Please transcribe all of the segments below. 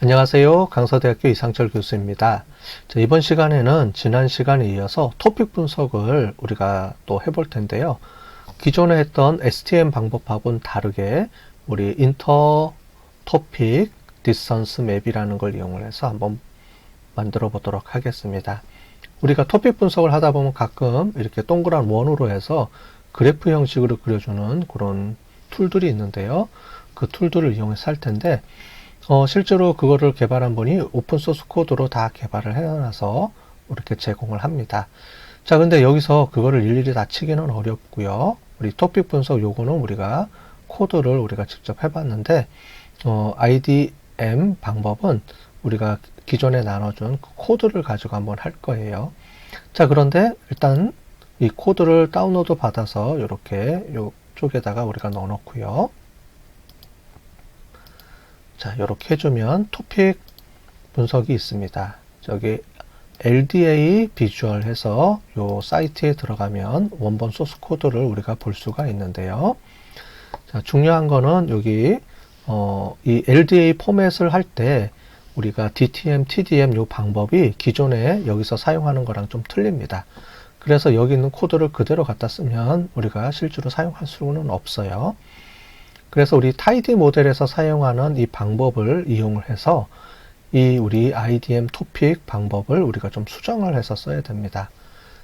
안녕하세요. 강서대학교 이상철 교수입니다. 자, 이번 시간에는 지난 시간에 이어서 토픽 분석을 우리가 또 해볼 텐데요. 기존에 했던 STM 방법하고는 다르게 우리 인터 토픽 디스턴스 맵이라는 걸 이용을 해서 한번 만들어 보도록 하겠습니다. 우리가 토픽 분석을 하다 보면 가끔 이렇게 동그란 원으로 해서 그래프 형식으로 그려주는 그런 툴들이 있는데요. 그 툴들을 이용해서 할 텐데 실제로 그거를 개발한 분이 오픈소스 코드로 다 개발을 해놔서 이렇게 제공을 합니다. 자, 근데 여기서 그거를 일일이 다 치기는 어렵고요. 우리 토픽 분석 요거는 우리가 코드를 우리가 직접 해봤는데, IDM 방법은 우리가 기존에 나눠준 그 코드를 가지고 한번 할 거예요. 자, 그런데 일단 이 코드를 다운로드 받아서 이렇게 요쪽에다가 우리가 넣어놓고요. 자, 이렇게 해주면 토픽 분석이 있습니다. 저기 LDA 비주얼 해서 요 사이트에 들어가면 원본 소스 코드를 우리가 볼 수가 있는데요. 자, 중요한 거는 여기 이 LDA 포맷을 할 때 우리가 DTM, TDM 요 방법이 기존에 여기서 사용하는 거랑 좀 틀립니다. 그래서 여기 있는 코드를 그대로 갖다 쓰면 우리가 실제로 사용할 수는 없어요. 그래서 우리 타이디 모델에서 사용하는 이 방법을 이용을 해서 이 우리 IDM 토픽 방법을 우리가 좀 수정을 해서 써야 됩니다.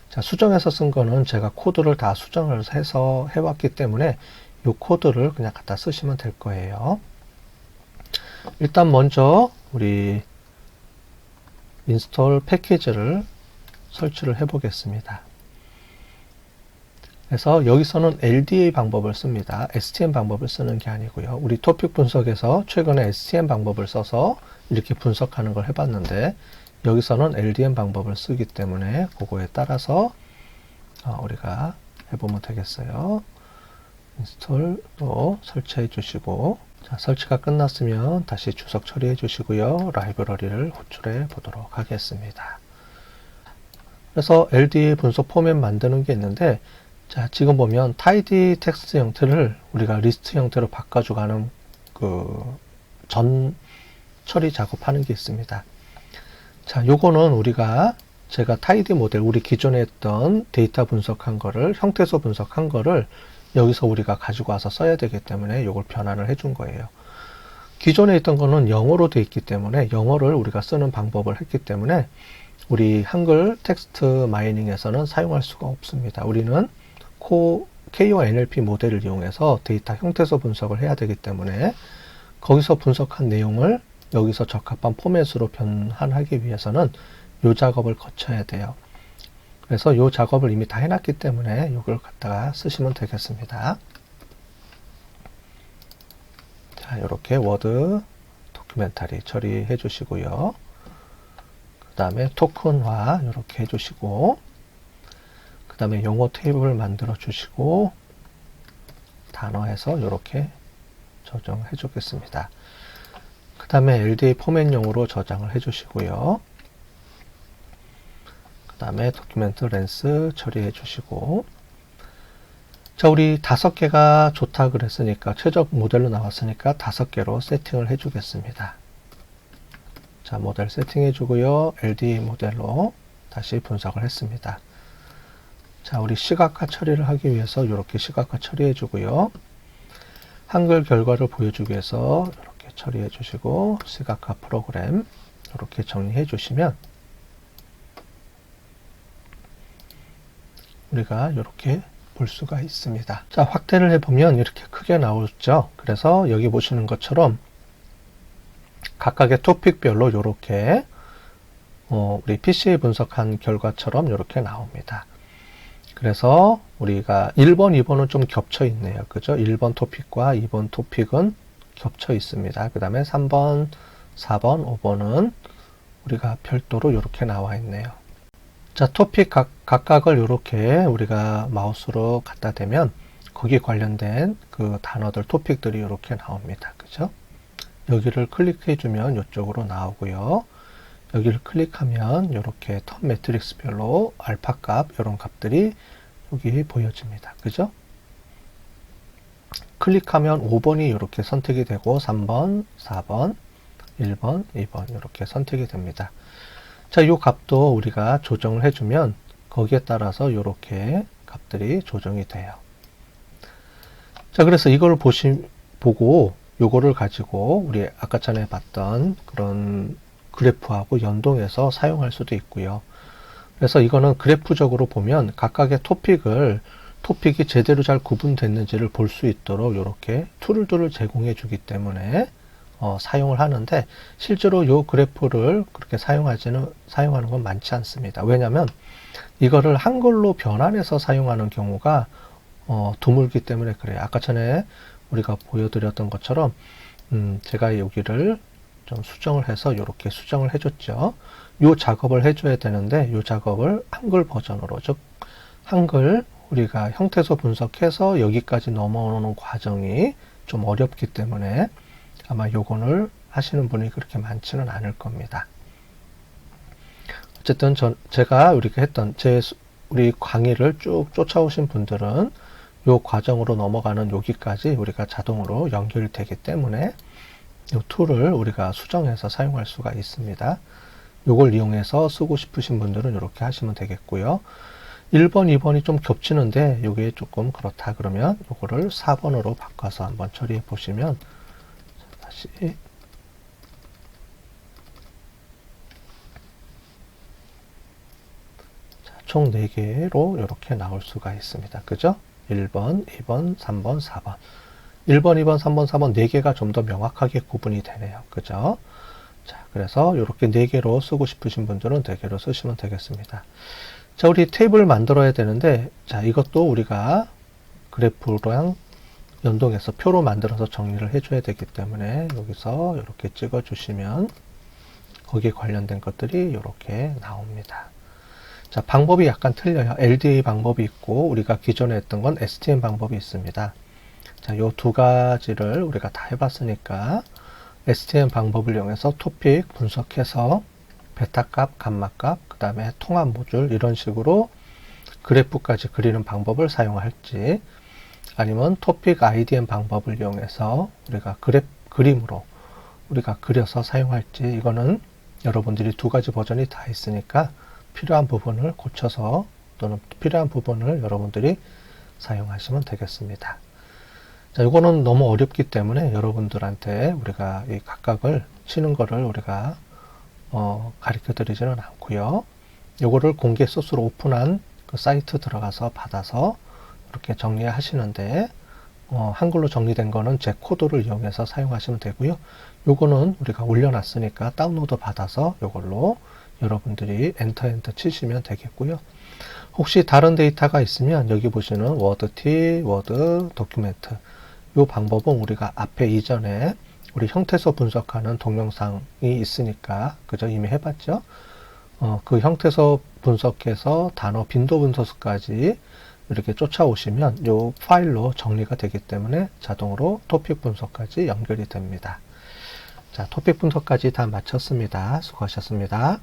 자, 수정해서 쓴 거는 제가 코드를 다 수정을 해서 해왔기 때문에 이 코드를 그냥 갖다 쓰시면 될 거예요. 일단 먼저 우리 인스톨 패키지를 설치를 해 보겠습니다. 그래서 여기서는 LDA 방법을 씁니다. STM 방법을 쓰는 게 아니고요. 우리 토픽 분석에서 최근에 STM 방법을 써서 이렇게 분석하는 걸 해봤는데 여기서는 LDM 방법을 쓰기 때문에 그거에 따라서 우리가 해보면 되겠어요. 인스톨도 설치해 주시고, 자, 설치가 끝났으면 다시 주석 처리해 주시고요. 라이브러리를 호출해 보도록 하겠습니다. 그래서 LDA 분석 포맷 만드는 게 있는데, 자, 지금 보면 타이디 텍스트 형태를 우리가 리스트 형태로 바꿔주고 하는 그 전 처리 작업하는 게 있습니다. 자, 요거는 우리가 제가 타이디 모델, 우리 기존에 했던 데이터 분석한 거를, 형태소 분석한 거를 여기서 우리가 가지고 와서 써야 되기 때문에 요걸 변환을 해준 거예요. 기존에 있던 거는 영어로 돼 있기 때문에 영어를 우리가 쓰는 방법을 했기 때문에 우리 한글 텍스트 마이닝에서는 사용할 수가 없습니다. 우리는 KONLP 모델을 이용해서 데이터 형태소 분석을 해야 되기 때문에 거기서 분석한 내용을 여기서 적합한 포맷으로 변환하기 위해서는 이 작업을 거쳐야 돼요. 그래서 이 작업을 이미 다 해놨기 때문에 이걸 갖다가 쓰시면 되겠습니다. 자, 이렇게 워드 도큐멘터리 처리해 주시고요. 그 다음에 토큰화 이렇게 해주시고, 그 다음에 용어 테이블을 만들어 주시고 단어에서 이렇게 저장해 주겠습니다. 그 다음에 LDA 포맷용으로 저장을 해 주시고요. 그 다음에 도큐멘트 렌스 처리해 주시고, 자, 우리 5개가 좋다 그랬으니까 최적 모델로 나왔으니까 5개로 세팅을 해 주겠습니다. 자, 모델 세팅해 주고요. LDA 모델로 다시 분석을 했습니다. 자, 우리 시각화 처리를 하기 위해서 이렇게 시각화 처리해 주고요. 한글 결과를 보여주기 위해서 이렇게 처리해 주시고, 시각화 프로그램 이렇게 정리해 주시면 우리가 이렇게 볼 수가 있습니다. 자, 확대를 해보면 이렇게 크게 나오죠. 그래서 여기 보시는 것처럼 각각의 토픽별로 이렇게 우리 PCA 분석한 결과처럼 이렇게 나옵니다. 그래서 우리가 1번, 2번은 좀 겹쳐 있네요. 그죠? 1번 토픽과 2번 토픽은 겹쳐 있습니다. 그 다음에 3번, 4번, 5번은 우리가 별도로 이렇게 나와 있네요. 자, 토픽 각각을 이렇게 우리가 마우스로 갖다 대면 거기 관련된 그 단어들, 토픽들이 이렇게 나옵니다. 그죠? 여기를 클릭해 주면 이쪽으로 나오고요. 여기를 클릭하면 이렇게 텀 매트릭스별로 알파 값, 이런 값들이 여기 보여집니다. 그죠? 클릭하면 5번이 이렇게 선택이 되고 3번, 4번, 1번, 2번 이렇게 선택이 됩니다. 자, 이 값도 우리가 조정을 해주면 거기에 따라서 이렇게 값들이 조정이 돼요. 자, 그래서 이걸 보고 요거를 가지고 우리 아까 전에 봤던 그런 그래프하고 연동해서 사용할 수도 있고요. 그래서 이거는 그래프적으로 보면 각각의 토픽이 제대로 잘 구분됐는지를 볼 수 있도록 이렇게 툴들을 제공해 주기 때문에 사용을 하는데, 실제로 이 그래프를 그렇게 사용하는 건 많지 않습니다. 왜냐하면 이거를 한글로 변환해서 사용하는 경우가 드물기 때문에 그래요. 아까 전에 우리가 보여드렸던 것처럼 제가 여기를 좀 수정을 해서 이렇게 수정을 해줬죠. 이 작업을 해줘야 되는데 이 작업을 한글 버전으로, 즉 한글 우리가 형태소 분석해서 여기까지 넘어오는 과정이 좀 어렵기 때문에 아마 요거를 하시는 분이 그렇게 많지는 않을 겁니다. 어쨌든 제가 우리가 했던 우리 강의를 쭉 쫓아오신 분들은 요 과정으로 넘어가는 여기까지 우리가 자동으로 연결이 되기 때문에 이 툴을 우리가 수정해서 사용할 수가 있습니다. 요걸 이용해서 쓰고 싶으신 분들은 이렇게 하시면 되겠고요. 1번, 2번이 좀 겹치는데 이게 조금 그렇다 그러면 요거를 4번으로 바꿔서 한번 처리해 보시면, 다시 총 4개로 이렇게 나올 수가 있습니다. 그죠? 1번, 2번, 3번, 4번. 1번, 2번, 3번, 4번 4개가 좀 더 명확하게 구분이 되네요. 그죠? 자, 그래서 이렇게 4개로 쓰고 싶으신 분들은 4개로 쓰시면 되겠습니다. 자, 우리 테이블 만들어야 되는데, 자, 이것도 우리가 그래프랑 연동해서 표로 만들어서 정리를 해줘야 되기 때문에 여기서 이렇게 찍어 주시면 거기에 관련된 것들이 이렇게 나옵니다. 자, 방법이 약간 틀려요. LDA 방법이 있고 우리가 기존에 했던 건 STM 방법이 있습니다. 자, 요 두 가지를 우리가 다 해봤으니까 STM 방법을 이용해서 토픽 분석해서 베타값, 감마값, 그 다음에 통합 모듈 이런 식으로 그래프까지 그리는 방법을 사용할지, 아니면 토픽 IDM 방법을 이용해서 우리가 그림으로 우리가 그려서 사용할지, 이거는 여러분들이 두 가지 버전이 다 있으니까 필요한 부분을 고쳐서 또는 필요한 부분을 여러분들이 사용하시면 되겠습니다. 자, 이거는 너무 어렵기 때문에 여러분들한테 우리가 이 각각을 치는 거를 우리가 가르쳐 드리지는 않고요. 요거를 공개 소스로 오픈한 그 사이트 들어가서 받아서 이렇게 정리하시는데, 한글로 정리된 거는 제 코드를 이용해서 사용하시면 되고요. 요거는 우리가 올려놨으니까 다운로드 받아서 요걸로 여러분들이 엔터 치시면 되겠고요. 혹시 다른 데이터가 있으면 여기 보시는 워드 워드 도큐멘트, 이 방법은 우리가 앞에 이전에 우리 형태소 분석하는 동영상이 있으니까, 그죠? 이미 해봤죠? 그 형태소 분석해서 단어 빈도 분석까지 이렇게 쫓아오시면 이 파일로 정리가 되기 때문에 자동으로 토픽 분석까지 연결이 됩니다. 자, 토픽 분석까지 다 마쳤습니다. 수고하셨습니다.